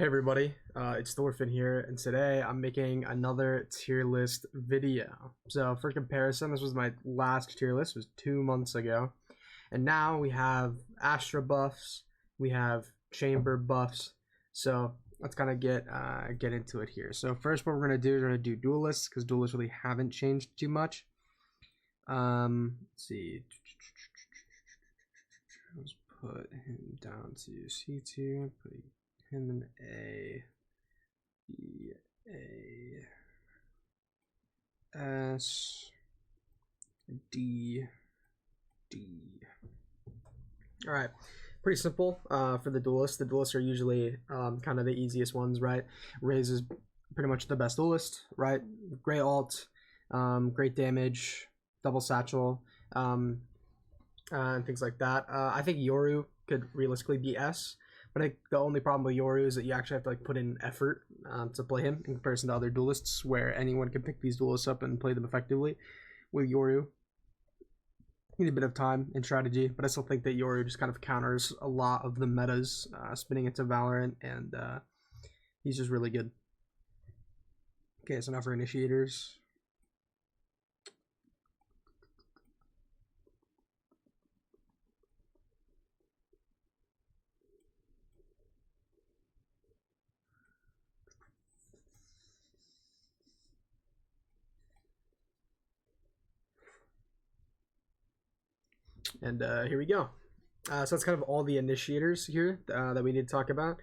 Hey everybody, it's Thorfinn here, and today I'm making another tier list video. So for comparison, this was my last tier list, it was 2 months ago. And now we have Astra buffs, we have Chamber buffs, so let's kind of get into it here. So first what we're going to do is we're going to do duelists, because duelists really haven't changed too much. Let's see. Let's put him down to C2, put him in A, B, A, S, D, D. All right, pretty simple for the duelists. The duelists are usually kind of the easiest ones, right? Raze is pretty much the best duelist, right? Great ult, great damage, double satchel, and things like that. I think Yoru could realistically be S. But I think the only problem with Yoru is that you actually have to like put in effort to play him in comparison to other duelists, where anyone can pick these duelists up and play them effectively. With Yoru, you need a bit of time and strategy, but I still think that Yoru just kind of counters a lot of the metas, spinning into Valorant, and he's just really good. Okay, so now for initiators. And here we go. So that's kind of all the initiators here that we need to talk about.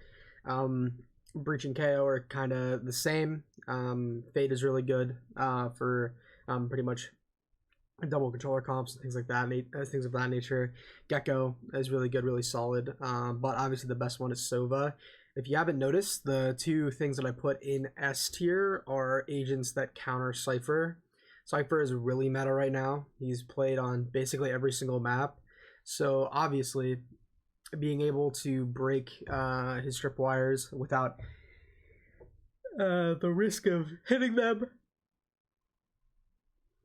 Breach and KO are kind of the same. Fade is really good for pretty much double controller comps and things like that, things of that nature. Gecko is really good, really solid. But obviously the best one is Sova. If you haven't noticed, the two things that I put in S tier are agents that counter Cypher. Cypher is really meta right now. He's played on basically every single map. So obviously, being able to break his tripwires without the risk of hitting them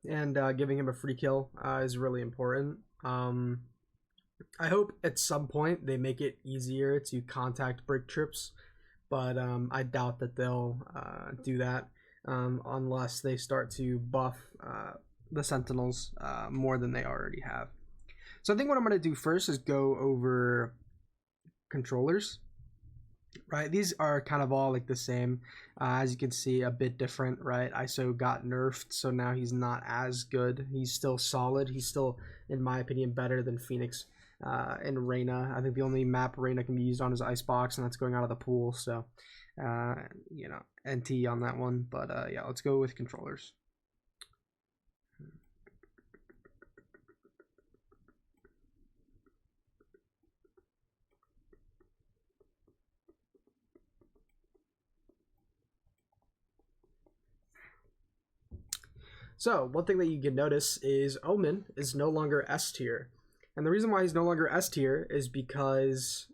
and giving him a free kill is really important. I hope at some point they make it easier to contact break trips, but I doubt that they'll do that. Unless they start to buff the sentinels more than they already have. So I think what I'm going to do first is go over controllers. Right, these are kind of all like the same. As you can see, a bit different, right? ISO got nerfed, so now he's not as good. He's still solid. He's still, in my opinion, better than Phoenix and Reyna. I think the only map Reyna can be used on is Icebox, and that's going out of the pool. So, you know, NT on that one. But yeah, let's go with controllers. So one thing that you can notice is Omen is no longer S tier. And the reason why he's no longer S tier is because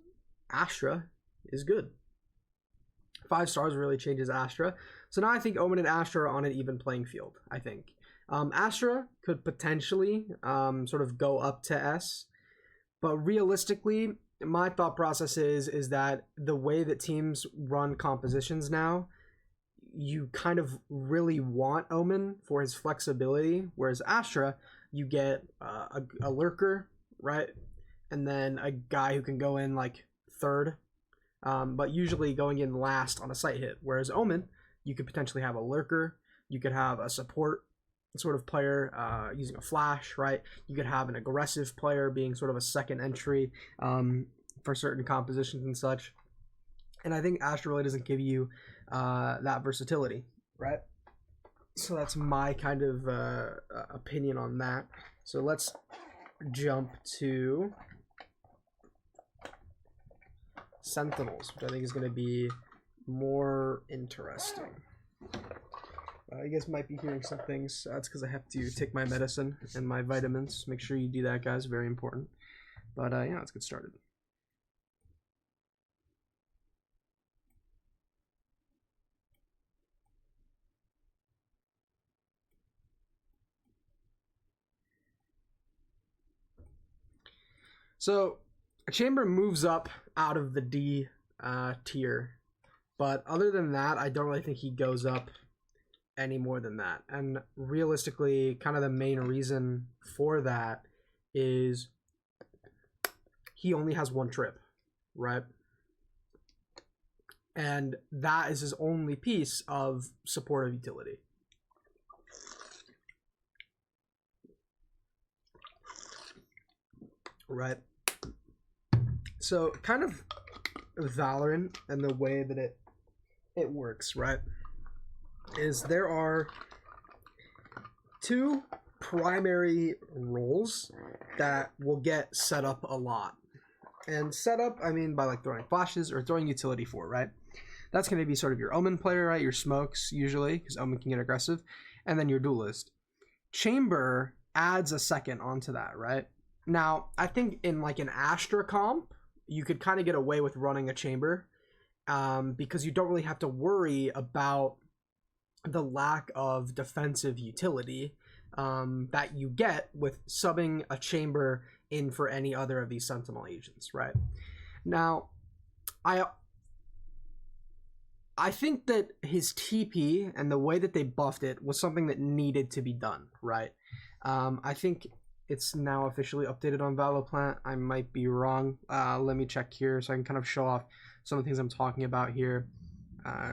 Astra is good. 5 stars really changes Astra. So now I think Omen and Astra are on an even playing field, I think. Astra could potentially sort of go up to S. But realistically, my thought process is that the way that teams run compositions now, you kind of really want Omen for his flexibility, whereas Astra, you get a lurker, right? And then a guy who can go in like third, but usually going in last on a sight hit. Whereas Omen, you could potentially have a lurker, you could have a support sort of player using a flash, right? You could have an aggressive player being sort of a second entry for certain compositions and such. And I think Astra really doesn't give you that versatility, right? So that's my kind of opinion on that. So let's jump to Sentinels, which I think is going to be more interesting. You guys might be hearing some things. That's because I have to take my medicine and my vitamins. Make sure you do that, guys. Very important. But yeah, let's get started. So Chamber moves up out of the D tier But other than that, I don't really think he goes up any more than that. And realistically, kind of the main reason for that is he only has one trip, right? And that is his only piece of supportive utility. Right? So kind of Valorant and the way that it works, right, is there are two primary roles that will get set up a lot. And set up, I mean by like throwing flashes or throwing utility for, right? That's going to be sort of your Omen player, right? Your smokes, usually, because Omen can get aggressive. And then your duelist. Chamber adds a second onto that, right? Now, I think in like an Astra comp, you could kind of get away with running a chamber because you don't really have to worry about the lack of defensive utility that you get with subbing a chamber in for any other of these sentinel agents, right? Now, I think that his TP and the way that they buffed it was something that needed to be done, right? I think it's now officially updated on Valorant. I might be wrong. Let me check here so I can kind of show off some of the things I'm talking about here.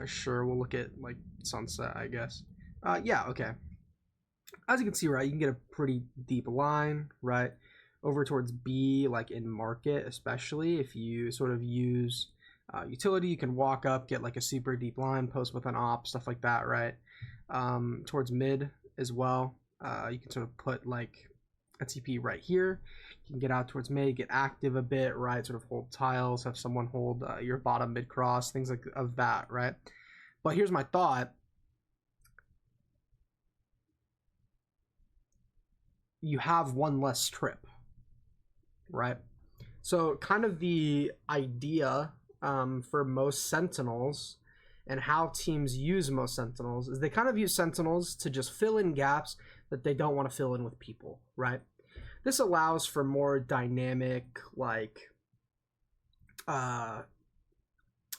Sure, we'll look at like sunset, I guess. Yeah, okay. As you can see, right, you can get a pretty deep line, right, over towards B, like in market, especially if you sort of use utility. You can walk up, get like a super deep line, post with an op, stuff like that, right? Towards mid as well. You can sort of put like a TP right here. You can get out towards mid, get active a bit, right? Sort of hold tiles, have someone hold your bottom mid cross, things like of that, right? But here's my thought. You have one less trip, right? So kind of the idea for most sentinels and how teams use most sentinels is they kind of use sentinels to just fill in gaps that they don't want to fill in with people, right? This allows for more dynamic like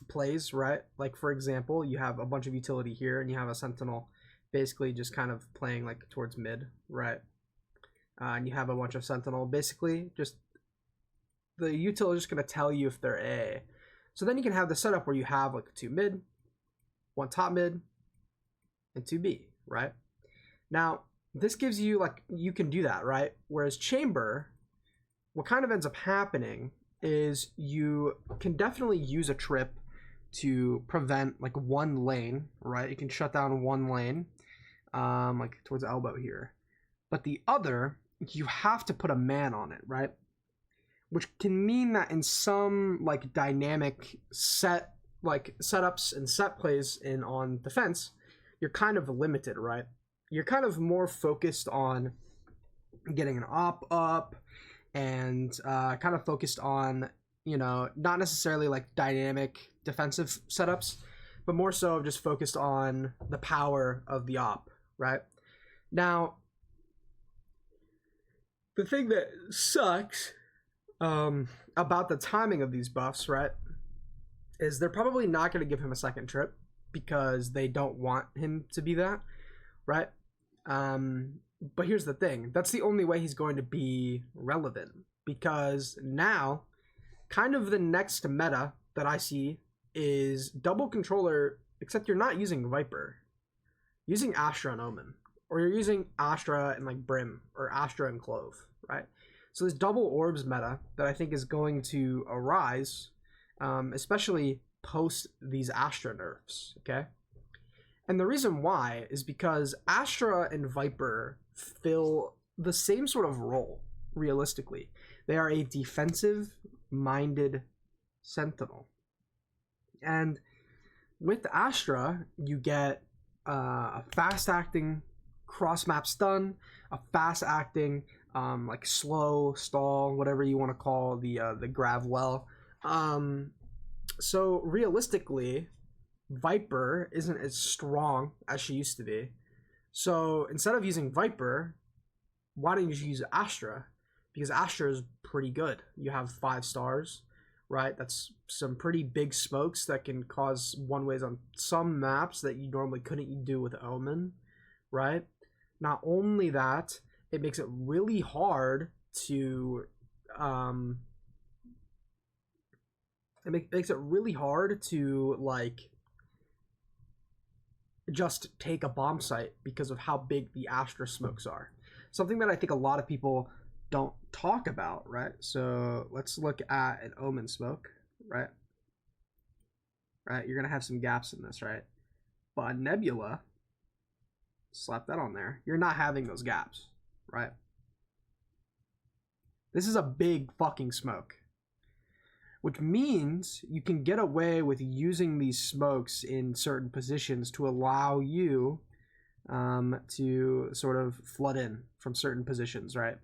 plays, right? Like for example, you have a bunch of utility here and you have a sentinel basically just kind of playing like towards mid, right? And you have a bunch of sentinel basically just the utility is just going to tell you if they're A. So then you can have the setup where you have like 2 mid, 1 top mid, and 2 B, right? Now, this gives you like, you can do that, right? Whereas chamber, what kind of ends up happening is you can definitely use a trip to prevent like one lane, right? You can shut down one lane, like towards elbow here. But the other, you have to put a man on it, right? Which can mean that in some like dynamic set like setups and set plays in on defense, you're kind of limited, right? You're kind of more focused on getting an op up and kind of focused on, you know, not necessarily like dynamic defensive setups, but more so just focused on the power of the op, right? Now, the thing that sucks about the timing of these buffs, right, is they're probably not going to give him a second trip because they don't want him to be that, right? But here's the thing. That's the only way he's going to be relevant because now kind of the next meta that I see is double controller, except you're not using Viper. You're using Astra and Omen. Or you're using Astra and like Brim or Astra and Clove, right? So this double orbs meta that I think is going to arise, especially post these Astra nerfs, okay? And the reason why is because Astra and Viper fill the same sort of role, realistically. They are a defensive-minded sentinel. And with Astra, you get a fast-acting cross-map stun, a fast-acting like slow stall, whatever you want to call the grav well. So realistically, Viper isn't as strong as she used to be. So instead of using Viper, why don't you use Astra? Because Astra is pretty good. You have 5 stars, right? That's some pretty big smokes that can cause one ways on some maps that you normally couldn't do with Omen, right? Not only that, it makes it really hard to makes it really hard to like just take a bomb site because of how big the Astra smokes are. Something that I think a lot of people don't talk about, right? So let's look at an Omen smoke, right? Right, you're gonna have some gaps in this, right? But a Nebula, slap that on there. You're not having those gaps, right? This is a big fucking smoke, which means you can get away with using these smokes in certain positions to allow you to sort of flood in from certain positions, right?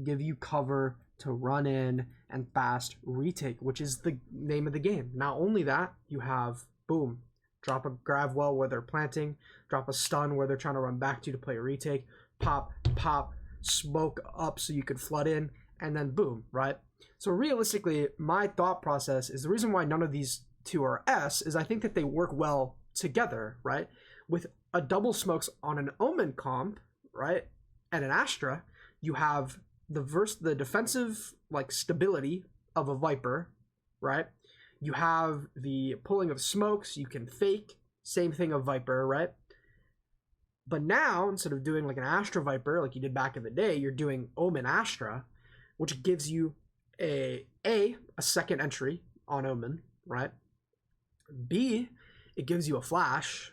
Give you cover to run in and fast retake, which is the name of the game. Not only that, you have, boom, drop a grav well where they're planting, drop a stun where they're trying to run back to you to play a retake, pop, pop, smoke up so you could flood in, and then boom, right? So realistically, my thought process is the reason why none of these two are S is I think that they work well together, right? With a double smokes on an Omen comp, right, and an Astra, you have the defensive like stability of a Viper, right? You have the pulling of smokes, you can fake, same thing of Viper, right? But now, instead of doing like an Astra Viper like you did back in the day, you're doing Omen Astra, which gives you a second entry on Omen, right? B, it gives you a flash,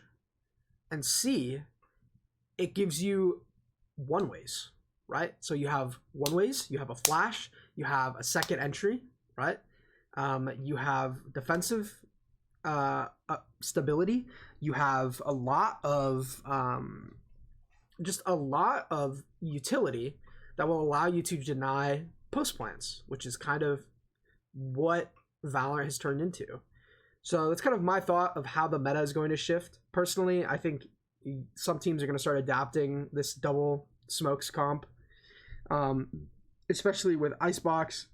and C, it gives you one ways, right? So you have one ways, you have a flash, you have a second entry, right? You have defensive stability, you have a lot of just a lot of utility that will allow you to deny post plants, which is kind of what Valorant has turned into. So that's kind of my thought of how the meta is going to shift. Personally, I think some teams are going to start adapting this double smokes comp, especially with Icebox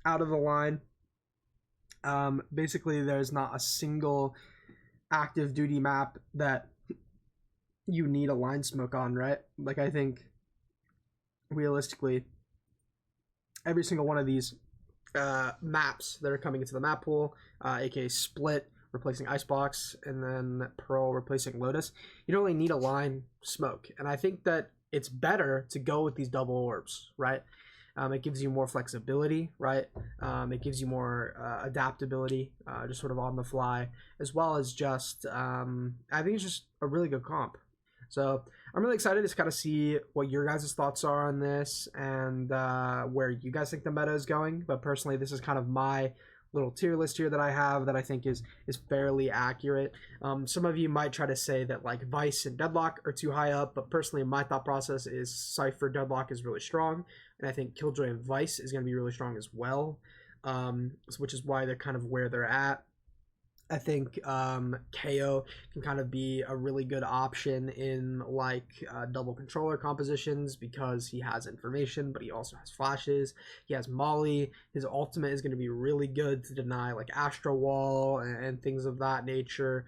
out of the line. Basically, there's not a single active duty map that you need a line smoke on, right? Like, I think realistically, every single one of these maps that are coming into the map pool, aka Split replacing Icebox, and then Pearl replacing Lotus, you don't really need a line smoke. And I think that it's better to go with these double orbs, right? It gives you more flexibility, right? It gives you more adaptability, just sort of on the fly, as well as just, I think it's just a really good comp. So I'm really excited to kind of see what your guys' thoughts are on this and where you guys think the meta is going. But personally, this is kind of my little tier list here that I have that I think is fairly accurate. Some of you might try to say that like Vice and Deadlock are too high up, but personally my thought process is Cypher Deadlock is really strong, and I think Killjoy and Vice is going to be really strong as well, which is why they're kind of where they're at. I think KO can kind of be a really good option in like double controller compositions because he has information, but he also has flashes. He has Molly. His ultimate is going to be really good to deny like Astro Wall and things of that nature,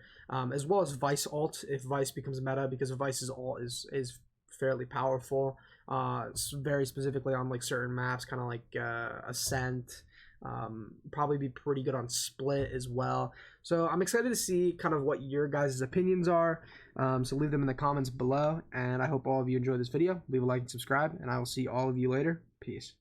as well as Vice ult if Vice becomes meta, because Vice's ult is fairly powerful, very specifically on like certain maps, kind of like Ascent. Probably be pretty good on Split as well. So I'm excited to see kind of what your guys' opinions are. So leave them in the comments below, and I hope all of you enjoyed this video. Leave a like and subscribe, and I will see all of you later. Peace.